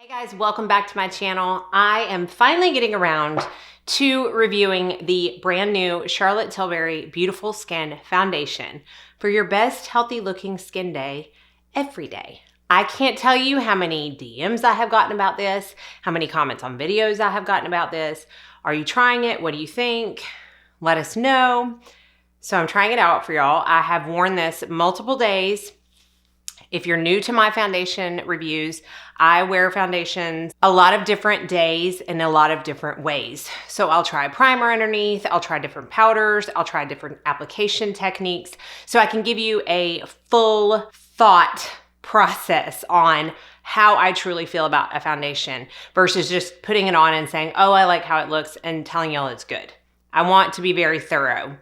Hey guys, welcome back to my channel. I am finally getting around to reviewing the brand new Charlotte Tilbury Beautiful Skin Foundation for your best healthy looking skin day every day. I can't tell you how many DMs I have gotten about this, how many comments on videos I have gotten about this. Are you trying it? What do you think? Let us know. So I'm trying it out for y'all. I have worn this multiple days. If you're new to my foundation reviews, I wear foundations a lot of different days in a lot of different ways. So I'll try primer underneath, I'll try different powders, I'll try different application techniques, so I can give you a full thought process on how I truly feel about a foundation versus just putting it on and saying, oh, I like how it looks and telling y'all it's good. I want to be very thorough,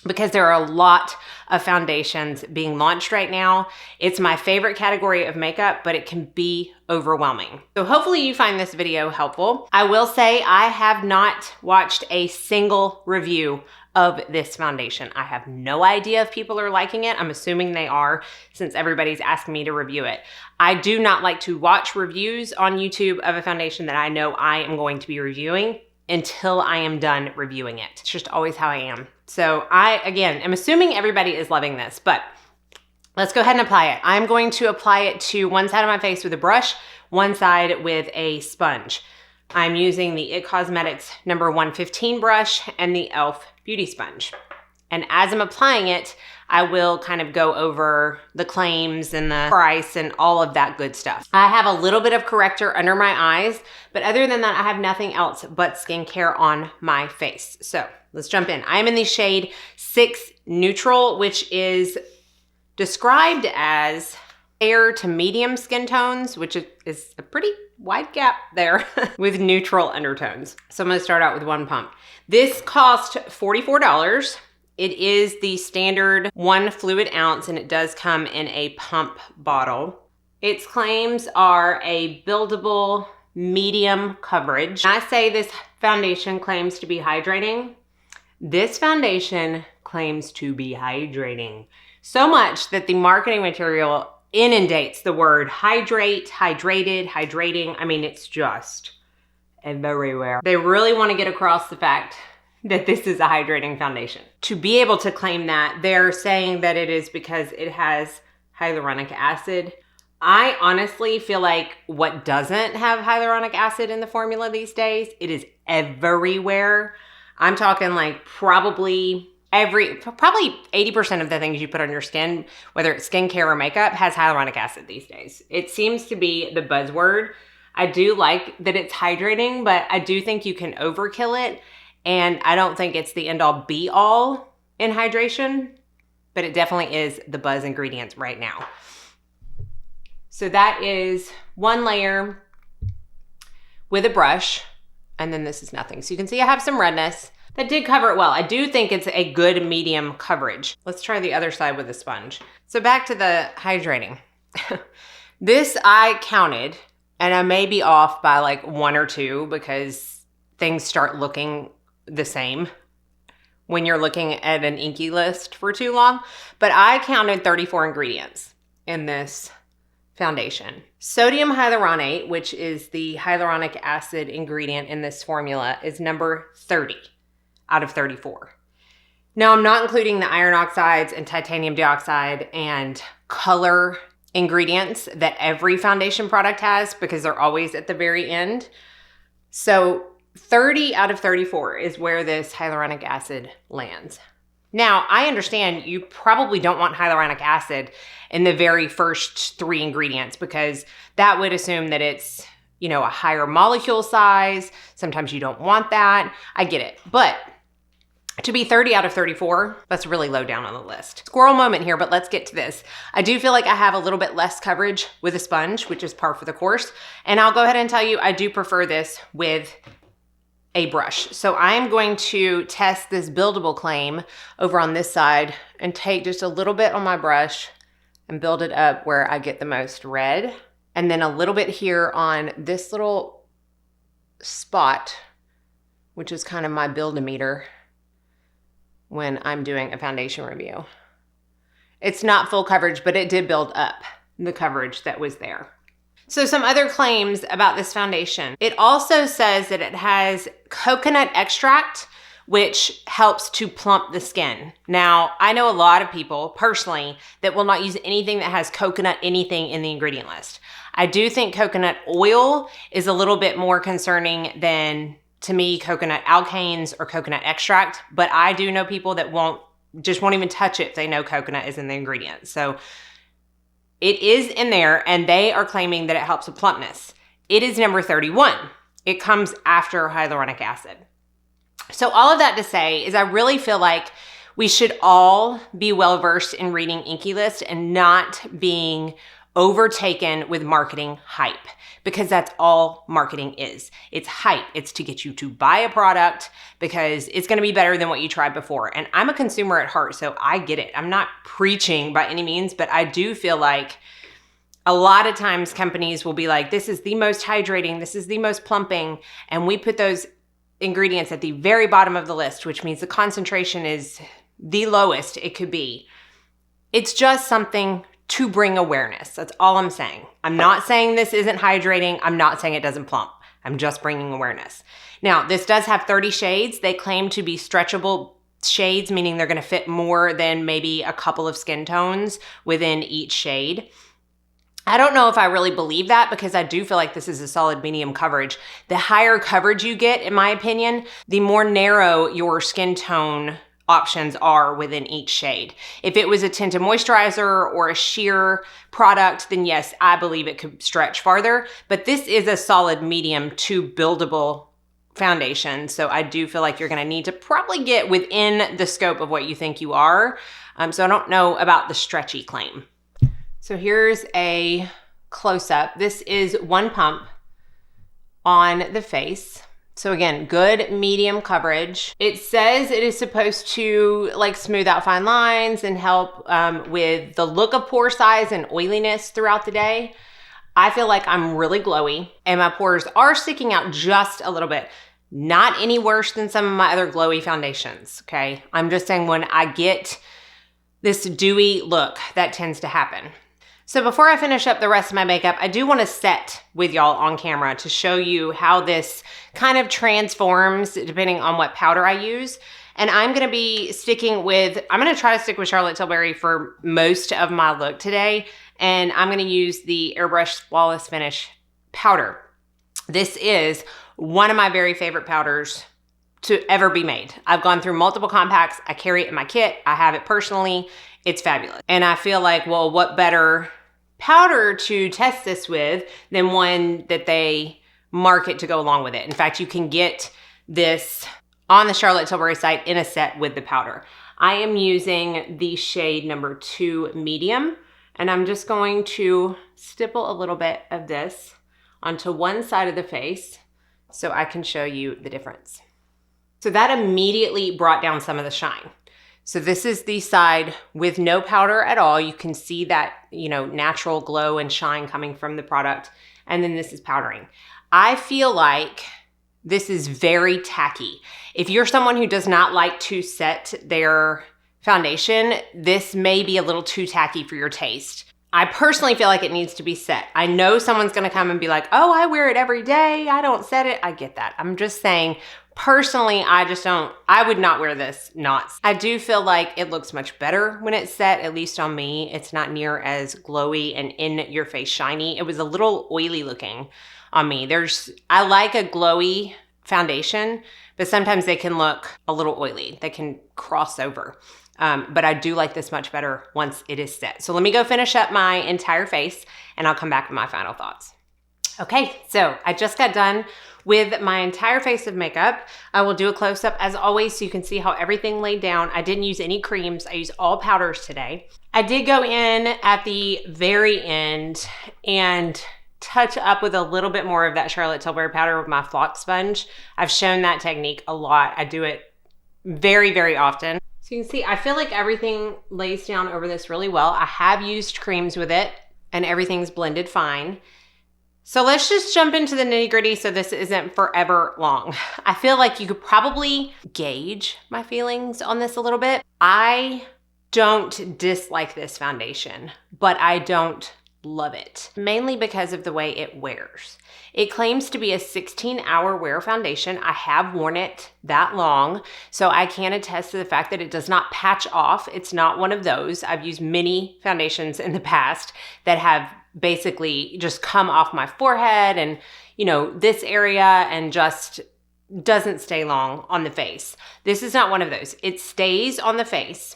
because there are a lot of foundations being launched right now. It's my favorite category of makeup, but it can be overwhelming. So hopefully you find this video helpful. I will say I have not watched a single review of this foundation. I have no idea if people are liking it. I'm assuming they are, since everybody's asking me to review it. I do not like to watch reviews on YouTube of a foundation that I know I am going to be reviewing until I am done reviewing it. It's just always how I am. So again, I'm assuming everybody is loving this, but let's go ahead and apply it. I'm going to apply it to one side of my face with a brush, one side with a sponge. I'm using the IT Cosmetics number 115 brush and the e.l.f. Beauty Sponge. And as I'm applying it, I will kind of go over the claims and the price and all of that good stuff. I have a little bit of corrector under my eyes, but other than that, I have nothing else but skincare on my face. So let's jump in. I'm in the shade 6 Neutral, which is described as fair to medium skin tones, which is a pretty wide gap there with neutral undertones. So I'm gonna start out with one pump. This cost $44. It is the standard 1 fluid ounce, and it does come in a pump bottle. Its claims are a buildable medium coverage. When I say this foundation claims to be hydrating, this foundation claims to be hydrating. So much that the marketing material inundates the word hydrate, hydrated, hydrating. I mean, it's just everywhere. They really want to get across the fact that this is a hydrating foundation. To be able to claim that, they're saying that it is because it has hyaluronic acid. I honestly feel like what doesn't have hyaluronic acid in the formula these days, it is everywhere. I'm talking like probably 80% of the things you put on your skin, whether it's skincare or makeup, has hyaluronic acid these days. It seems to be the buzzword. I do like that it's hydrating, but I do think you can overkill it. And I don't think it's the end all be all in hydration, but it definitely is the buzz ingredients right now. So that is one layer with a brush, and then this is nothing. So you can see I have some redness. That did cover it well. I do think it's a good medium coverage. Let's try the other side with a sponge. So back to the hydrating. This I counted, and I may be off by like 1 or 2 because things start looking the same when you're looking at an inky list for too long, but I counted 34 ingredients in this foundation. Sodium hyaluronate, which is the hyaluronic acid ingredient in this formula, is number 30 out of 34. Now, I'm not including the iron oxides and titanium dioxide and color ingredients that every foundation product has, because they're always at the very end. So 30 out of 34 is where this hyaluronic acid lands. Now, I understand you probably don't want hyaluronic acid in the very first 3 ingredients, because that would assume that it's, you know, a higher molecule size. Sometimes you don't want that. I get it. But to be 30 out of 34, that's really low down on the list. Squirrel moment here, but let's get to this. I do feel like I have a little bit less coverage with a sponge, which is par for the course. And I'll go ahead and tell you, I do prefer this with a brush. So I'm going to test this buildable claim over on this side and take just a little bit on my brush and build it up where I get the most red. And then a little bit here on this little spot, which is kind of my build-a-meter when I'm doing a foundation review. It's not full coverage, but it did build up the coverage that was there. So some other claims about this foundation. It also says that it has coconut extract, which helps to plump the skin. Now, I know a lot of people personally that will not use anything that has coconut anything in the ingredient list. I do think coconut oil is a little bit more concerning than, to me, coconut alkanes or coconut extract, but I do know people that won't even touch it if they know coconut is in the ingredients. So it is in there, and they are claiming that it helps with plumpness. It is number 31. It comes after hyaluronic acid. So all of that to say is I really feel like we should all be well-versed in reading Inkey List and not being overtaken with marketing hype, because that's all marketing is. It's hype. It's to get you to buy a product because it's going to be better than what you tried before. And I'm a consumer at heart, so I get it. I'm not preaching by any means, but I do feel like a lot of times companies will be like, this is the most hydrating, this is the most plumping, and we put those ingredients at the very bottom of the list, which means the concentration is the lowest it could be. It's just something to bring awareness. That's all I'm saying. I'm not saying this isn't hydrating. I'm not saying it doesn't plump. I'm just bringing awareness. Now, this does have 30 shades. They claim to be stretchable shades, meaning they're going to fit more than maybe a couple of skin tones within each shade. I don't know if I really believe that, because I do feel like this is a solid medium coverage. The higher coverage you get, in my opinion, the more narrow your skin tone options are within each shade. If it was a tinted moisturizer or a sheer product, then yes, I believe it could stretch farther, but this is a solid medium to buildable foundation. So I do feel like you're going to need to probably get within the scope of what you think you are. So I don't know about the stretchy claim. So here's a close-up. This is one pump on the face. So again, good medium coverage. It says it is supposed to like smooth out fine lines and help with the look of pore size and oiliness throughout the day. I feel like I'm really glowy and my pores are sticking out just a little bit. Not any worse than some of my other glowy foundations, okay? I'm just saying when I get this dewy look, that tends to happen. So before I finish up the rest of my makeup, I do want to set with y'all on camera to show you how this kind of transforms depending on what powder I use. And I'm going to be I'm going to try to stick with Charlotte Tilbury for most of my look today. And I'm going to use the Airbrush Flawless Finish powder. This is one of my very favorite powders to ever be made. I've gone through multiple compacts. I carry it in my kit. I have it personally. It's fabulous. And I feel like, well, what better powder to test this with than one that they market to go along with it. In fact, you can get this on the Charlotte Tilbury site in a set with the powder. I am using the shade number 2 medium, and I'm just going to stipple a little bit of this onto one side of the face so I can show you the difference. So that immediately brought down some of the shine. So this is the side with no powder at all. You can see that, natural glow and shine coming from the product. And then this is powdering. I feel like this is very tacky. If you're someone who does not like to set their foundation, this may be a little too tacky for your taste. I personally feel like it needs to be set. I know someone's going to come and be like, oh, I wear it every day. I don't set it. I get that. I'm just saying, personally, I would not wear this not. I do feel like it looks much better when it's set, at least on me. It's not near as glowy and in your face shiny. It was a little oily looking on me. I like a glowy foundation, but sometimes they can look a little oily. They can cross over. But I do like this much better once it is set. So let me go finish up my entire face and I'll come back with my final thoughts. Okay, so I just got done with my entire face of makeup. I will do a close-up as always so you can see how everything laid down. I didn't use any creams. I used all powders today. I did go in at the very end and touch up with a little bit more of that Charlotte Tilbury powder with my flock sponge. I've shown that technique a lot. I do it very, very often. So you can see, I feel like everything lays down over this really well. I have used creams with it and everything's blended fine. So let's just jump into the nitty gritty so this isn't forever long. I feel like you could probably gauge my feelings on this a little bit. I don't dislike this foundation, but I don't love it, mainly because of the way it wears. It claims to be a 16-hour wear foundation. I have worn it that long, so I can attest to the fact that it does not patch off. It's not one of those. I've used many foundations in the past that have basically just come off my forehead and, you know, this area, and just doesn't stay long on the face. This is not one of those. It stays on the face,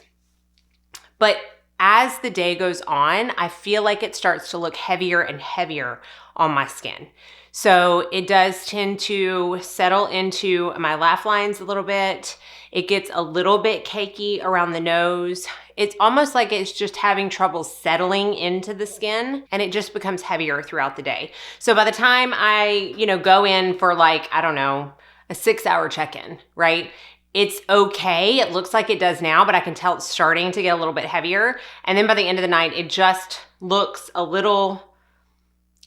but as the day goes on, I feel like it starts to look heavier and heavier on my skin. So it does tend to settle into my laugh lines a little bit. It gets a little bit cakey around the nose. It's almost like it's just having trouble settling into the skin, and it just becomes heavier throughout the day. So by the time I, go in for like, I don't know, a 6-hour check-in, right? It's okay. It looks like it does now, but I can tell it's starting to get a little bit heavier. And then by the end of the night, it just looks a little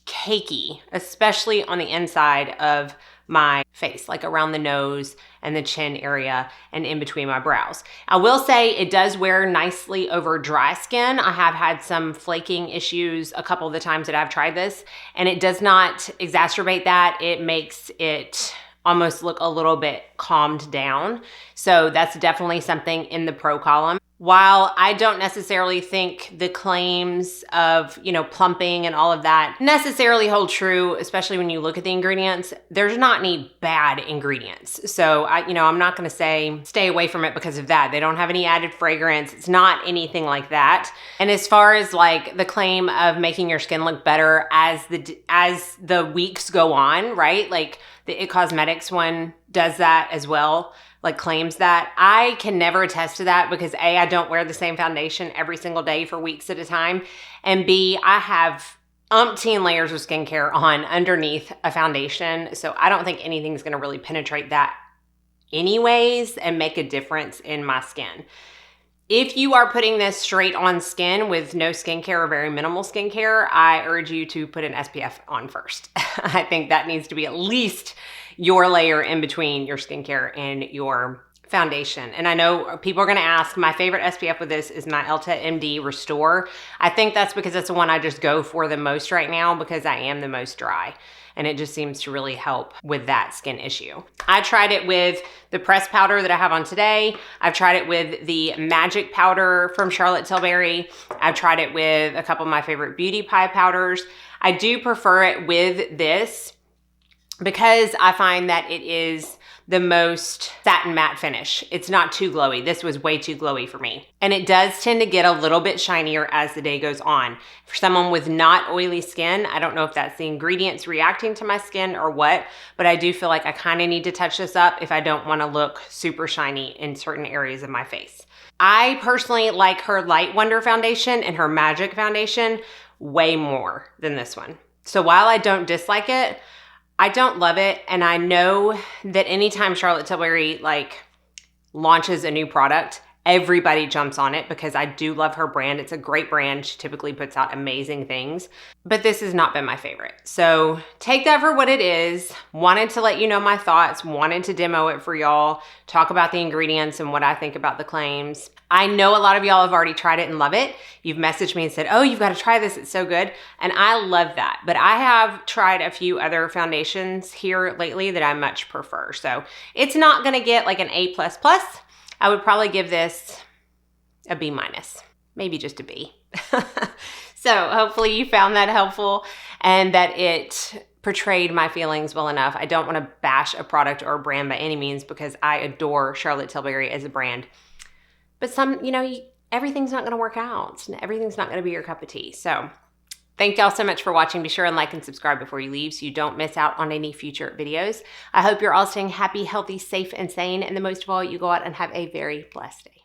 cakey, especially on the inside of my face, like around the nose and the chin area and in between my brows. I will say it does wear nicely over dry skin. I have had some flaking issues a couple of the times that I've tried this, and it does not exacerbate that. It makes it almost look a little bit calmed down. So that's definitely something in the pro column. While I don't necessarily think the claims of, plumping and all of that necessarily hold true, especially when you look at the ingredients, there's not any bad ingredients. So I'm not going to say stay away from it because of that. They don't have any added fragrance. It's not anything like that. And as far as like the claim of making your skin look better as the weeks go on, right? Like the It Cosmetics one does that as well, like claims that. I can never attest to that because A, I don't wear the same foundation every single day for weeks at a time. And B, I have umpteen layers of skincare on underneath a foundation. So I don't think anything's gonna really penetrate that anyways and make a difference in my skin. If you are putting this straight on skin with no skincare or very minimal skincare, I urge you to put an SPF on first. I think that needs to be at least your layer in between your skincare and your foundation. And I know people are gonna ask, my favorite SPF with this is my Elta MD Restore. I think that's because it's the one I just go for the most right now because I am the most dry. And it just seems to really help with that skin issue. I tried it with the pressed powder that I have on today. I've tried it with the magic powder from Charlotte Tilbury. I've tried it with a couple of my favorite beauty pie powders. I do prefer it with this because I find that it is the most satin matte finish. It's not too glowy. This was way too glowy for me. And it does tend to get a little bit shinier as the day goes on. For someone with not oily skin, I don't know if that's the ingredients reacting to my skin or what, but I do feel like I kind of need to touch this up if I don't want to look super shiny in certain areas of my face. I personally like her Light Wonder foundation and her Magic foundation way more than this one. So while I don't dislike it, I don't love it, and I know that anytime Charlotte Tilbury launches a new product, everybody jumps on it because I do love her brand. It's a great brand. She typically puts out amazing things, but this has not been my favorite. So take that for what it is. Wanted to let you know my thoughts, wanted to demo it for y'all, talk about the ingredients and what I think about the claims. I know a lot of y'all have already tried it and love it. You've messaged me and said, oh, you've got to try this. It's so good. And I love that. But I have tried a few other foundations here lately that I much prefer. So it's not going to get like an A++. I would probably give this a B-, maybe just a B. So hopefully you found that helpful and that it portrayed my feelings well enough. I don't want to bash a product or a brand by any means because I adore Charlotte Tilbury as a brand. But everything's not going to work out. Everything's not going to be your cup of tea. So thank y'all so much for watching. Be sure and like and subscribe before you leave so you don't miss out on any future videos. I hope you're all staying happy, healthy, safe, and sane. And the most of all, you go out and have a very blessed day.